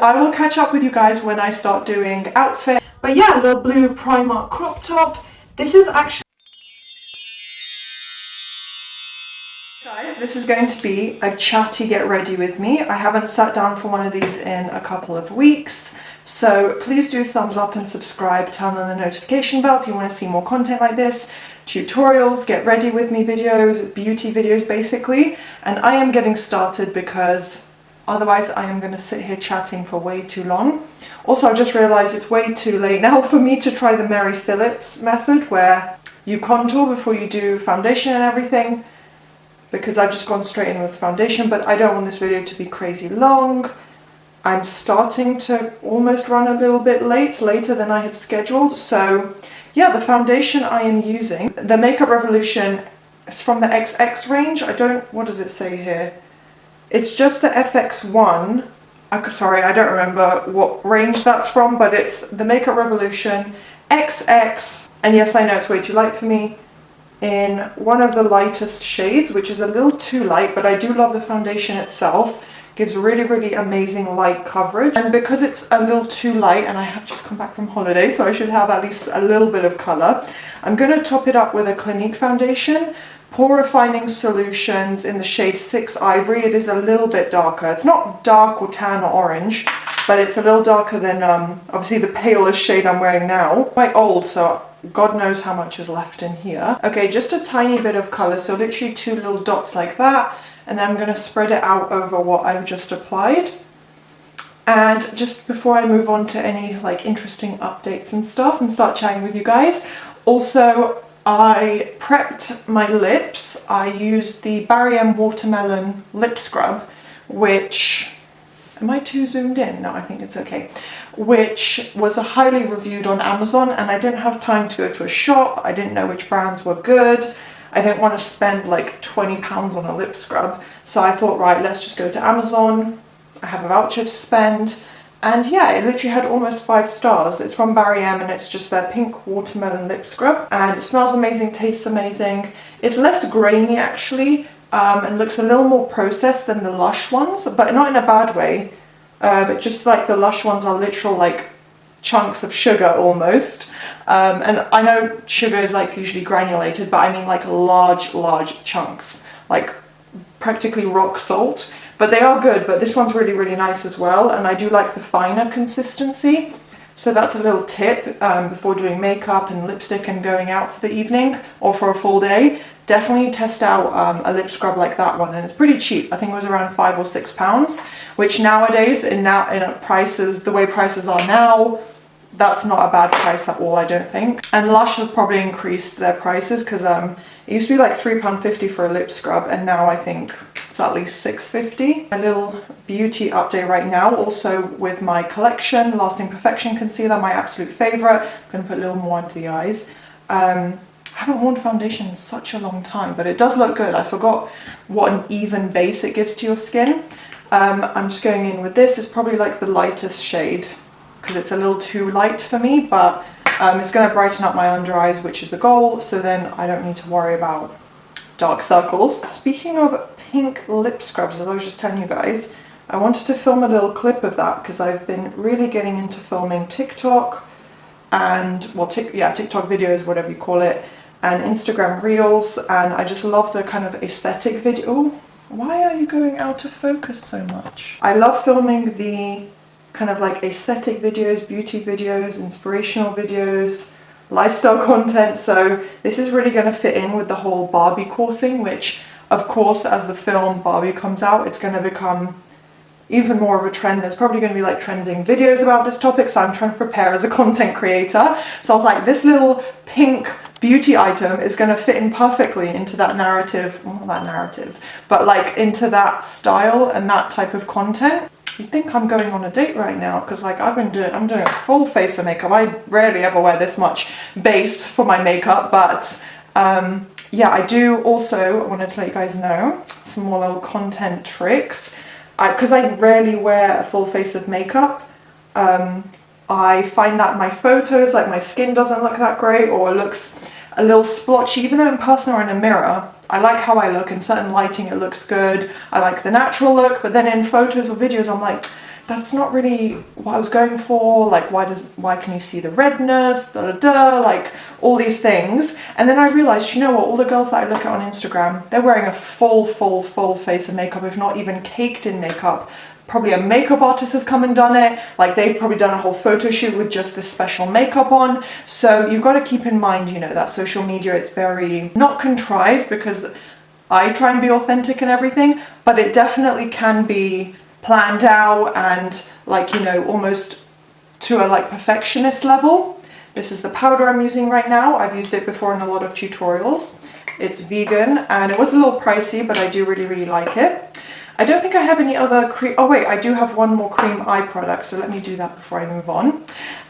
I will catch up with you guys when I start doing outfit. But yeah, the blue Primark crop top. This is actually... Guys, this is going to be a chatty get ready with me. I haven't sat down for one of these in a couple of weeks. So please do thumbs up and subscribe, turn on the notification bell if you want to see more content like this. Tutorials, get ready with me videos, beauty videos basically. And I am getting started because otherwise I am going to sit here chatting for way too long. Also, I've just realised it's way too late now for me to try the Mary Phillips method where you contour before you do foundation and everything, because I've just gone straight in with foundation, but I don't want this video to be crazy long. I'm starting to almost run a little bit later than I had scheduled. So yeah, the foundation I am using, the Makeup Revolution, is from the XX range. What does it say here? It's just the FX1. Sorry, I don't remember what range that's from, but it's the Makeup Revolution XX. And yes, I know it's way too light for me. In one of the lightest shades, which is a little too light, but I do love the foundation itself. Gives really, really amazing light coverage. And because it's a little too light, and I have just come back from holiday, so I should have at least a little bit of color, I'm going to top it up with a Clinique foundation. Pore Refining Solutions in the shade 6 Ivory. It is a little bit darker. It's not dark or tan or orange, but it's a little darker than obviously the palest shade I'm wearing now. Quite old, so God knows how much is left in here. Okay, just a tiny bit of color, so literally 2 little dots like that. And then I'm going to spread it out over what I've just applied. And just before I move on to any like interesting updates and stuff and start chatting with you guys, also I prepped my lips. I used the GRWM Watermelon Lip Scrub, which, am I too zoomed in? No, I think it's okay. Which was highly reviewed on Amazon, and I didn't have time to go to a shop. I didn't know which brands were good. I didn't want to spend like £20 on a lip scrub. So I thought, right, let's just go to Amazon. I have a voucher to spend. And yeah, it literally had almost 5 stars. It's from GRWM and it's just their pink watermelon lip scrub. And it smells amazing, tastes amazing. It's less grainy actually, and looks a little more processed than the Lush ones, but not in a bad way. Just like the Lush ones are literal like chunks of sugar almost. And I know sugar is like usually granulated, but I mean like large chunks, like practically rock salt. But they are good, but this one's really, really nice as well. And I do like the finer consistency. So that's a little tip before doing makeup and lipstick and going out for the evening or for a full day. Definitely test out a lip scrub like that one, and it's pretty cheap. I think it was around £5 or £6, which nowadays in prices, the way prices are now, that's not a bad price at all, I don't think. And Lush has probably increased their prices because it used to be like £3.50 for a lip scrub, and now I think it's at least £6.50. A little beauty update right now, also with my collection, Lasting Perfection Concealer, my absolute favourite. I'm going to put a little more into the eyes. I haven't worn foundation in such a long time, but it does look good. I forgot what an even base it gives to your skin. I'm just going in with this. It's probably like the lightest shade because it's a little too light for me, but it's going to brighten up my under eyes, which is the goal, so then I don't need to worry about dark circles. Speaking of pink lip scrubs, as I was just telling you guys, I wanted to film a little clip of that because I've been really getting into filming TikTok and, well, TikTok videos, whatever you call it, and Instagram Reels, and I just love the kind of aesthetic video. Why are you going out of focus so much? I love filming the kind of like aesthetic videos, beauty videos, inspirational videos, lifestyle content, so this is really going to fit in with the whole Barbie core thing, which of course as the film Barbie comes out, it's going to become even more of a trend. There's probably going to be like trending videos about this topic, so I'm trying to prepare as a content creator. So I was like, this little pink beauty item is going to fit in perfectly into that narrative, well, not that narrative, but like into that style and that type of content. You'd think I'm going on a date right now because like I'm doing a full face of makeup. I rarely ever wear this much base for my makeup, but yeah, I do also, I wanted to let you guys know some more little content tricks. Because I rarely wear a full face of makeup, I find that my photos, like my skin doesn't look that great or it looks a little splotchy, even though in person or in a mirror, I like how I look. In certain lighting it looks good, I like the natural look, but then in photos or videos I'm like, that's not really what I was going for. Like, why can you see the redness, like all these things. And then I realized, you know what, all the girls that I look at on Instagram, they're wearing a full face of makeup, if not even caked in makeup. Probably a makeup artist has come and done it. Like, they've probably done a whole photo shoot with just this special makeup on. So you've got to keep in mind, you know, that social media, it's very not contrived, because I try and be authentic and everything, but it definitely can be planned out and, like, you know, almost to a like perfectionist level. This is the powder I'm using right now. I've used it before in a lot of tutorials. It's vegan and it was a little pricey, but I do really like it. I don't think I have any other cream. Oh wait, I do have one more cream eye product, so let me do that before I move on.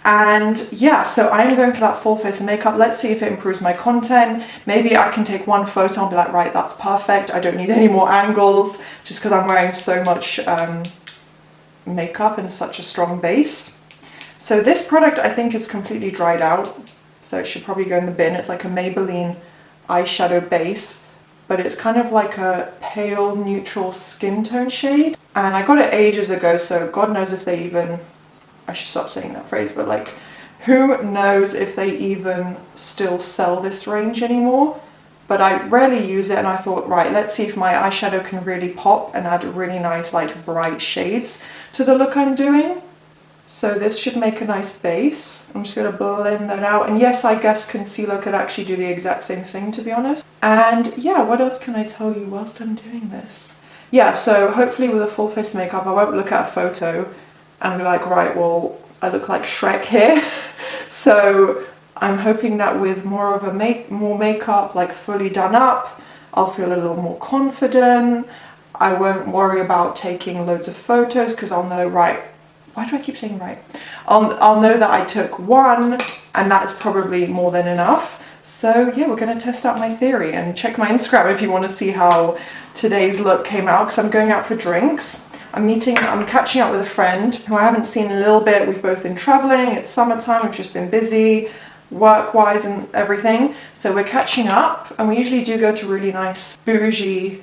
And yeah, so I'm going for that full face of makeup. Let's see if it improves my content. Maybe I can take one photo and be like, right, that's perfect. I don't need any more angles, just because I'm wearing so much makeup and such a strong base. So this product I think is completely dried out, so it should probably go in the bin. It's like a Maybelline eyeshadow base, but it's kind of like a pale neutral skin tone shade. And I got it ages ago, so God knows if they even, I should stop saying that phrase, but like, who knows if they even still sell this range anymore. But I rarely use it, and I thought, right, let's see if my eyeshadow can really pop and add really nice, like, bright shades to the look I'm doing. So this should make a nice base. I'm just going to blend that out. And yes, I guess concealer could actually do the exact same thing, to be honest. And yeah, what else can I tell you whilst I'm doing this? Yeah, so hopefully with a full face makeup, I won't look at a photo and be like, right, well, I look like Shrek here. So I'm hoping that with more of a more makeup, like fully done up, I'll feel a little more confident. I won't worry about taking loads of photos, because I'll know, right, why do I keep saying right? I'll know that I took one, and that's probably more than enough. So yeah, we're going to test out my theory, and check my Instagram if you want to see how today's look came out, because I'm going out for drinks. I'm catching up with a friend who I haven't seen in a little bit. We've both been traveling, it's summertime, we've just been busy work-wise and everything. So we're catching up, and we usually do go to really nice, bougie,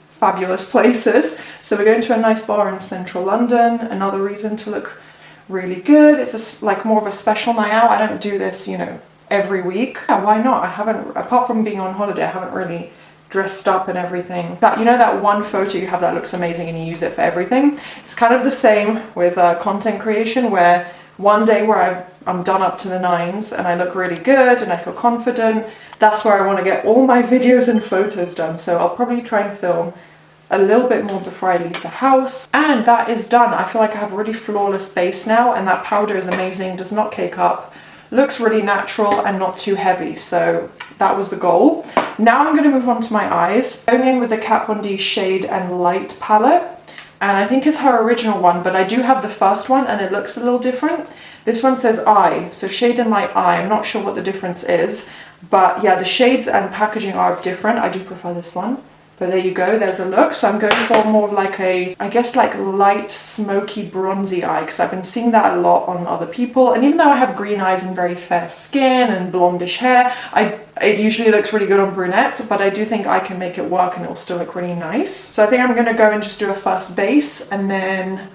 fabulous places. So we're going to a nice bar in central London, another reason to look really good. It's like more of a special night out. I don't do this, you know, every week. Yeah, why not? I haven't, apart from being on holiday, I haven't really dressed up and everything. That, you know, that one photo you have that looks amazing and you use it for everything. It's kind of the same with content creation, where one day where I'm done up to the nines and I look really good and I feel confident, that's where I want to get all my videos and photos done. So I'll probably try and film a little bit more before I leave the house. And that is done. I feel like I have a really flawless base now, and that powder is amazing, does not cake up, looks really natural and not too heavy. So that was the goal. Now I'm going to move on to my eyes. Going in with the Kat Von D Shade and Light palette. And I think it's her original one, but I do have the first one and it looks a little different. This one says eye, so Shade and Light Eye. I'm not sure what the difference is, but yeah, the shades and packaging are different. I do prefer this one. But there you go, there's a look. So I'm going for more of like a, I guess like light, smoky, bronzy eye, because I've been seeing that a lot on other people. And even though I have green eyes and very fair skin and blondish hair, it usually looks really good on brunettes, but I do think I can make it work and it'll still look really nice. So I think I'm going to go and just do a first base and then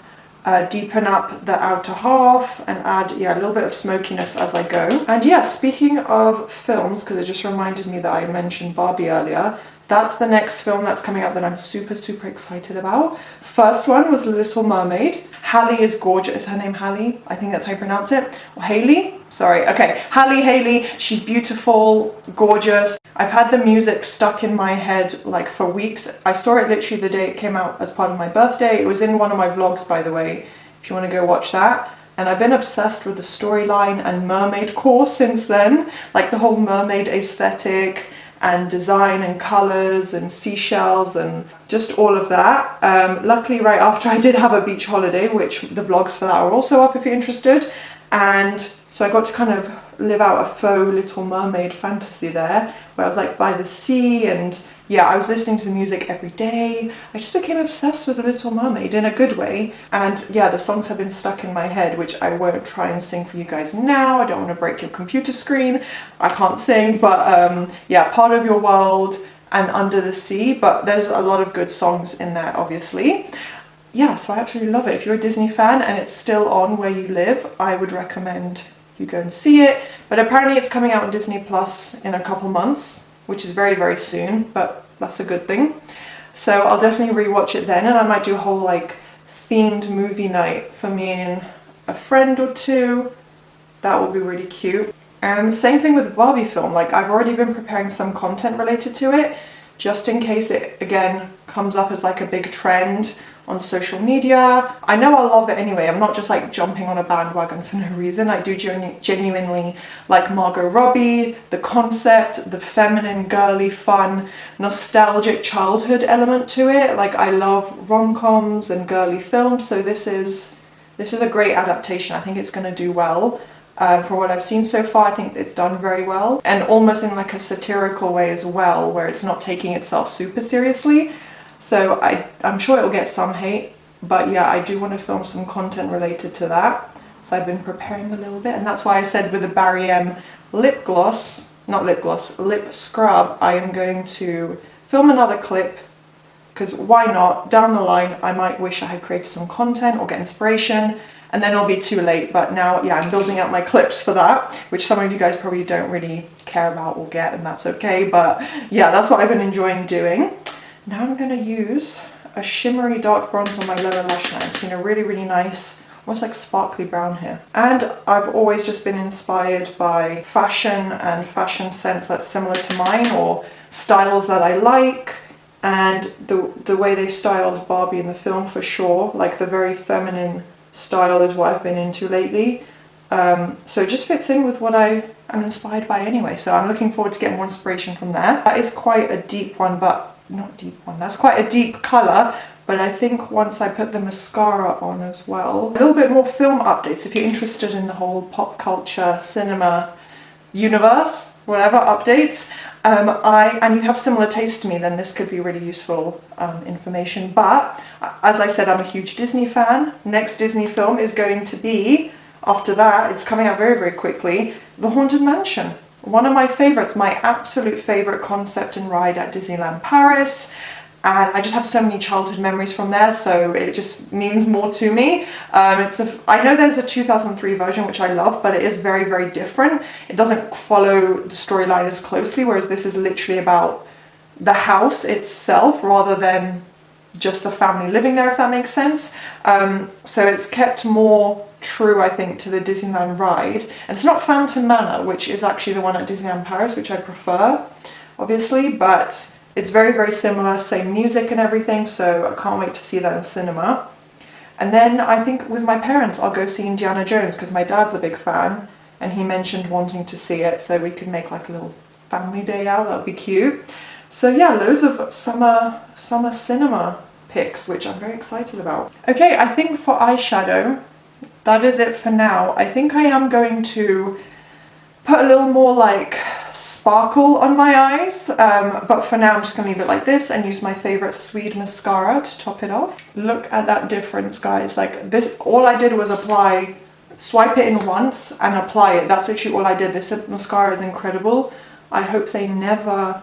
deepen up the outer half and add, yeah, a little bit of smokiness as I go. And yeah, speaking of films, because it just reminded me that I mentioned Barbie earlier, that's the next film that's coming out that I'm super excited about. First one was Little Mermaid. Halle is gorgeous. Is her name Halle? I think that's how you pronounce it. Or Haley? Sorry. Okay. Halle. She's beautiful, gorgeous. I've had the music stuck in my head like for weeks. I saw it literally the day it came out as part of my birthday. It was in one of my vlogs, by the way, if you want to go watch that. And I've been obsessed with the storyline and mermaid core since then. Like the whole mermaid aesthetic and design and colors and seashells and just all of that. Luckily, right after I did have a beach holiday, which the vlogs for that are also up if you're interested. And so I got to kind of live out a faux Little Mermaid fantasy there, where I was like by the sea, and yeah, I was listening to the music every day. I just became obsessed with The Little Mermaid in a good way. And yeah, the songs have been stuck in my head, which I won't try and sing for you guys now. I don't want to break your computer screen. I can't sing, but yeah, Part of Your World and Under the Sea. But there's a lot of good songs in there, obviously. yeah, so I absolutely love it. If you're a Disney fan and it's still on where you live, I would recommend you go and see it. But apparently it's coming out on Disney Plus in a couple months, which is very, very soon, but that's a good thing. So I'll definitely rewatch it then, and I might do a whole like themed movie night for me and a friend or two. That will be really cute. And the same thing with Barbie film, like I've already been preparing some content related to it, just in case it again comes up as like a big trend on social media. I know I'll love it anyway. I'm not just like jumping on a bandwagon for no reason. I do genuinely like Margot Robbie, the concept, the feminine, girly, fun, nostalgic childhood element to it. Like I love rom-coms and girly films, so this is a great adaptation. I think it's going to do well. For what I've seen so far, I think it's done very well, and almost in like a satirical way as well, where it's not taking itself super seriously. So I'm sure it'll get some hate, but yeah, I do want to film some content related to that. So I've been preparing a little bit, and that's why I said with the Barry M lip scrub, I am going to film another clip, because why not? Down the line, I might wish I had created some content or get inspiration, and then it'll be too late. But now, yeah, I'm building up my clips for that, which some of you guys probably don't really care about or get, and that's okay. But yeah, that's what I've been enjoying doing. Now I'm going to use a shimmery dark bronze on my lower lash line. It's in a really, really nice, almost like sparkly brown here. And I've always just been inspired by fashion and fashion sense that's similar to mine, or styles that I like. And the way they styled Barbie in the film, for sure, like the very feminine style is what I've been into lately. So it just fits in with what I am inspired by anyway. So I'm looking forward to getting more inspiration from there. That is quite a deep one, but not deep one. That's quite a deep colour. But I think once I put the mascara on as well, a little bit more film updates. If you're interested in the whole pop culture, cinema universe, whatever updates, and you have similar taste to me, then this could be really useful information. But as I said, I'm a huge Disney fan. Next Disney film is going to be, after that, it's coming out very, very quickly, The Haunted Mansion. One of my favorites, my absolute favorite concept and ride at Disneyland Paris. And I just have so many childhood memories from there, so it just means more to me. I know there's a 2003 version, which I love, but it is very, very different. It doesn't follow the storyline as closely, whereas this is literally about the house itself rather than just the family living there, if that makes sense. So it's kept more true, I think, to the Disneyland ride. And it's not Phantom Manor, which is actually the one at Disneyland Paris, which I prefer, obviously, but it's very, very similar, same music and everything, so I can't wait to see that in cinema. And then I think with my parents, I'll go see Indiana Jones, because my dad's a big fan, and he mentioned wanting to see it, so we could make like a little family day out. That would be cute. So yeah, loads of summer cinema pics, which I'm very excited about. Okay, I think for eyeshadow, that is it for now. I think I am going to put a little more like sparkle on my eyes, but for now I'm just going to leave it like this and use my favorite Swede mascara to top it off. Look at that difference, guys. Like this, all I did was swipe it in once and apply it. That's actually all I did. This mascara is incredible. I hope they never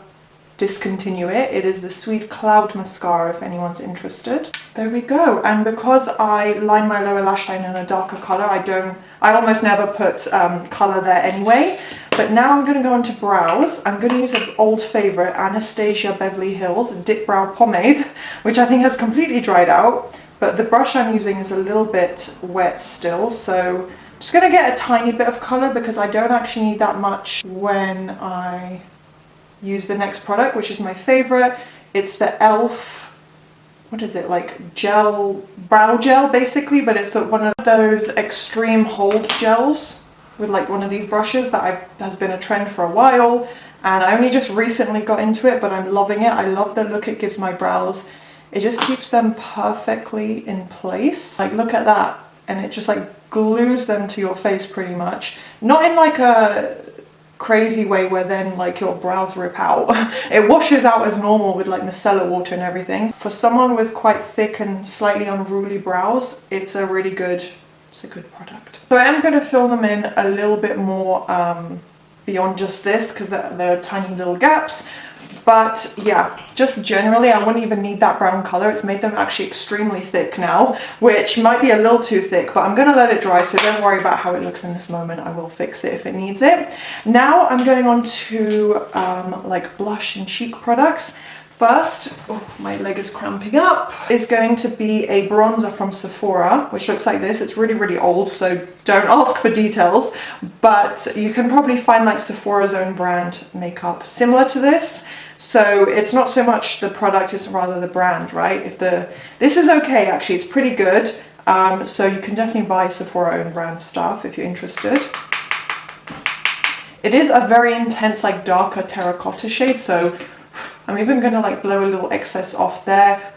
discontinue it. It is the Swede Cloud Mascara, if anyone's interested. There we go. And because I line my lower lash line in a darker colour, I almost never put colour there anyway. But now I'm going to go on to brows. I'm going to use an old favourite, Anastasia Beverly Hills Dip Brow Pomade, which I think has completely dried out. But the brush I'm using is a little bit wet still, so I'm just going to get a tiny bit of colour because I don't actually need that much when I use the next product, which is my favourite. It's the e.l.f. what is it, like brow gel basically, but it's one of those extreme hold gels with like one of these brushes that has been a trend for a while, and I only just recently got into it, but I'm loving it. I love the look it gives my brows. It just keeps them perfectly in place. Like look at that, and it just like glues them to your face pretty much. Not in like a crazy way where then like your brows rip out. It washes out as normal with like micellar water and everything. For someone with quite thick and slightly unruly brows, it's a good product. So I am going to fill them in a little bit more beyond just this, because there are tiny little gaps. But yeah, just generally, I wouldn't even need that brown color. It's made them actually extremely thick now, which might be a little too thick, but I'm gonna let it dry, so don't worry about how it looks in this moment. I will fix it if it needs it. Now I'm going on to like blush and cheek products. First, oh, my leg is cramping up, is going to be a bronzer from Sephora, which looks like this. It's really, really old, so don't ask for details, but you can probably find like Sephora's own brand makeup similar to this. So it's not so much the product, it's rather the brand, right? This is okay, actually, it's pretty good. So you can definitely buy Sephora own brand stuff if you're interested. It is a very intense, like darker terracotta shade, so I'm even gonna like blow a little excess off there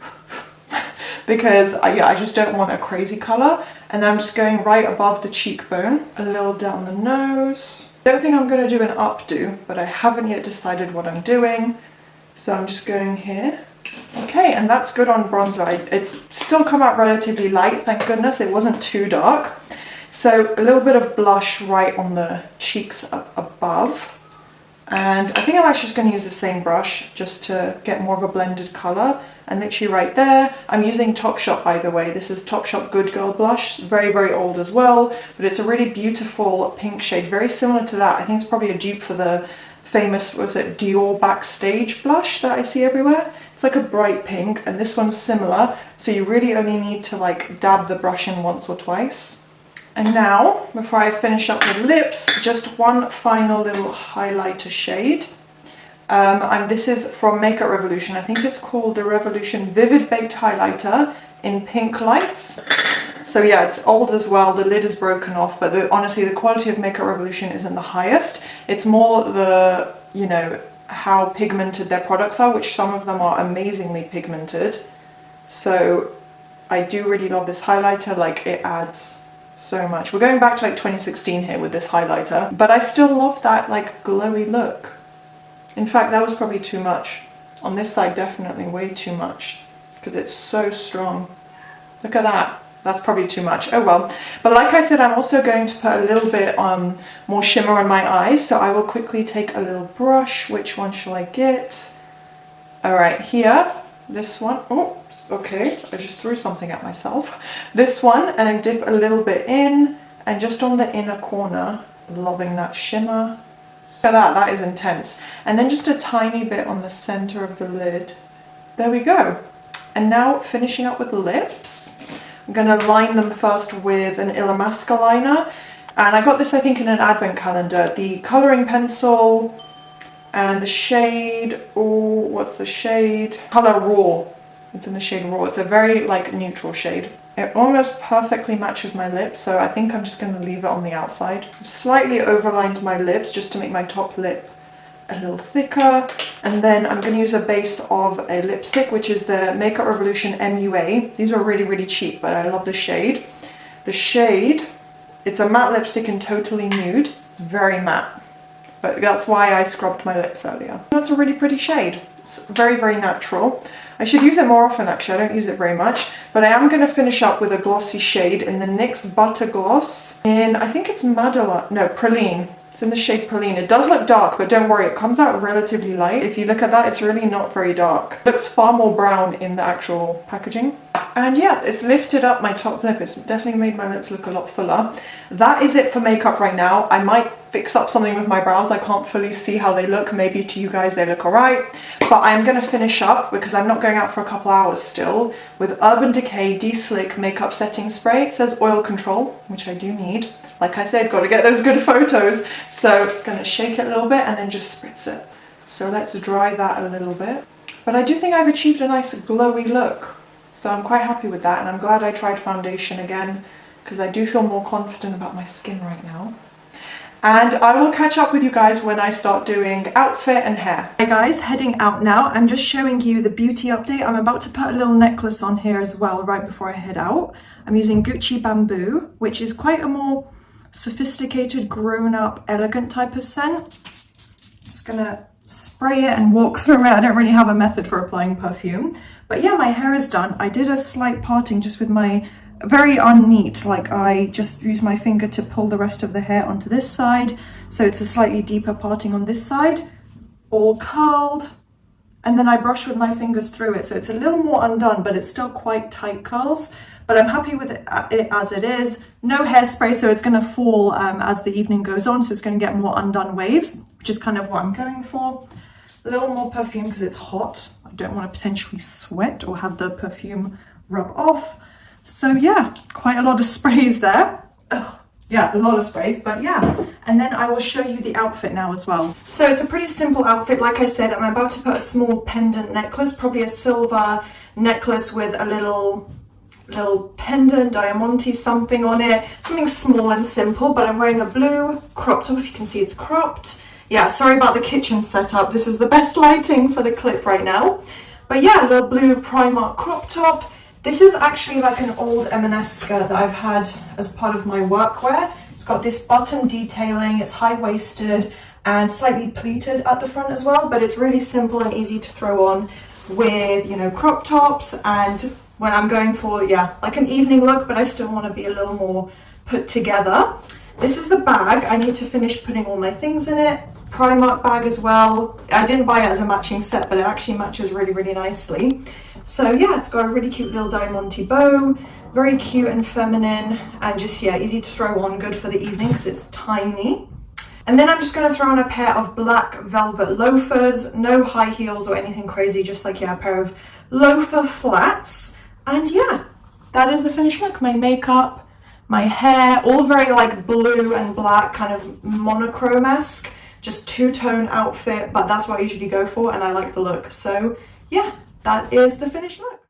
because I just don't want a crazy color. And then I'm just going right above the cheekbone, a little down the nose. Don't think I'm gonna do an updo, but I haven't yet decided what I'm doing. So I'm just going here. Okay, and that's good on bronzer. It's still come out relatively light, thank goodness. It wasn't too dark. So a little bit of blush right on the cheeks up above. And I think I'm actually just going to use the same brush just to get more of a blended colour. And literally right there, I'm using Topshop, by the way. This is Topshop Good Girl Blush, very, very old as well. But it's a really beautiful pink shade, very similar to that. I think it's probably a dupe for the famous, was it Dior Backstage blush that I see everywhere? It's like a bright pink, and this one's similar. So you really only need to like dab the brush in once or twice. And now, before I finish up with lips, just one final little highlighter shade. And this is from Makeup Revolution. I think it's called the Revolution Vivid Baked Highlighter in Pink Lights. So yeah, it's old as well. The lid is broken off, but honestly, the quality of Makeup Revolution isn't the highest. It's more the, you know, how pigmented their products are, which some of them are amazingly pigmented. So I do really love this highlighter. Like, it adds so much. We're going back to like 2016 here with this highlighter, but I still love that like glowy look. In fact, that was probably too much. On this side, definitely way too much because it's so strong. Look at that. That's probably too much. Oh well. But like I said, I'm also going to put a little bit more shimmer on my eyes. So I will quickly take a little brush. Which one shall I get? All right, here. This one. Oh, okay. I just threw something at myself. This one, and then dip a little bit in, and just on the inner corner, loving that shimmer. So that is intense. And then just a tiny bit on the center of the lid. There we go. And now finishing up with the lips. I'm gonna line them first with an Illamasqua liner. And I got this, I think, in an advent calendar. The coloring pencil and the shade, oh, what's the shade? Color Raw. It's in the shade Raw. It's a very like neutral shade. It almost perfectly matches my lips, so I think I'm just going to leave it on the outside. I've slightly overlined my lips just to make my top lip a little thicker. And then I'm going to use a base of a lipstick, which is the Makeup Revolution MUA. These are really, really cheap, but I love the shade. The shade, it's a matte lipstick in Totally Nude. Very matte. But that's why I scrubbed my lips earlier. That's a really pretty shade. It's very, very natural. I should use it more often actually, I don't use it very much. But I am going to finish up with a glossy shade in the NYX Butter Gloss in, I think it's Praline. It's in the shade Praline. It does look dark, but don't worry, it comes out relatively light. If you look at that, it's really not very dark. It looks far more brown in the actual packaging. And yeah, it's lifted up my top lip. It's definitely made my lips look a lot fuller. That is it for makeup right now. I might fix up something with my brows. I can't fully see how they look. Maybe to you guys they look alright. But I'm going to finish up, because I'm not going out for a couple hours still, with Urban Decay De-Slick Makeup Setting Spray. It says oil control, which I do need. Like I said, got to get those good photos. So going to shake it a little bit and then just spritz it. So let's dry that a little bit. But I do think I've achieved a nice glowy look. So I'm quite happy with that, and I'm glad I tried foundation again, because I do feel more confident about my skin right now. And I will catch up with you guys when I start doing outfit and hair. Hey guys, heading out now. I'm just showing you the beauty update. I'm about to put a little necklace on here as well right before I head out. I'm using Gucci Bamboo, which is quite a more sophisticated, grown-up, elegant type of scent. Just gonna spray it and walk through it. I don't really have a method for applying perfume. But yeah, my hair is done. I did a slight parting just with my, very unneat, like I just used my finger to pull the rest of the hair onto this side. So it's a slightly deeper parting on this side. All curled, and then I brush with my fingers through it. So it's a little more undone, but it's still quite tight curls. But I'm happy with it as it is. No hairspray, so it's going to fall as the evening goes on. So it's going to get more undone waves, which is kind of what I'm going for. A little more perfume because it's hot. I don't want to potentially sweat or have the perfume rub off. So yeah, quite a lot of sprays there. Ugh, yeah, a lot of sprays, but yeah. And then I will show you the outfit now as well. So it's a pretty simple outfit. Like I said, I'm about to put a small pendant necklace, probably a silver necklace with a little pendant, diamante something on it, something small and simple. But I'm wearing a blue crop top. If you can see, it's cropped. Yeah, sorry about the kitchen setup. This is the best lighting for the clip right now. But yeah, a little blue Primark crop top. This is actually like an old M&S skirt that I've had as part of my workwear. It's got this button detailing, it's high-waisted and slightly pleated at the front as well, but it's really simple and easy to throw on with, you know, crop tops, and when I'm going for, yeah, like an evening look, but I still want to be a little more put together. This is the bag. I need to finish putting all my things in it. Primark bag as well. I didn't buy it as a matching set, but it actually matches really, really nicely. So yeah, it's got a really cute little diamante bow, very cute and feminine, and just, yeah, easy to throw on, good for the evening because it's tiny. And then I'm just going to throw on a pair of black velvet loafers, no high heels or anything crazy, just like, yeah, a pair of loafer flats. And yeah, that is the finished look. My makeup, my hair, all very like blue and black, kind of monochrome-esque, just two-tone outfit, but that's what I usually go for and I like the look. So yeah, that is the finished look.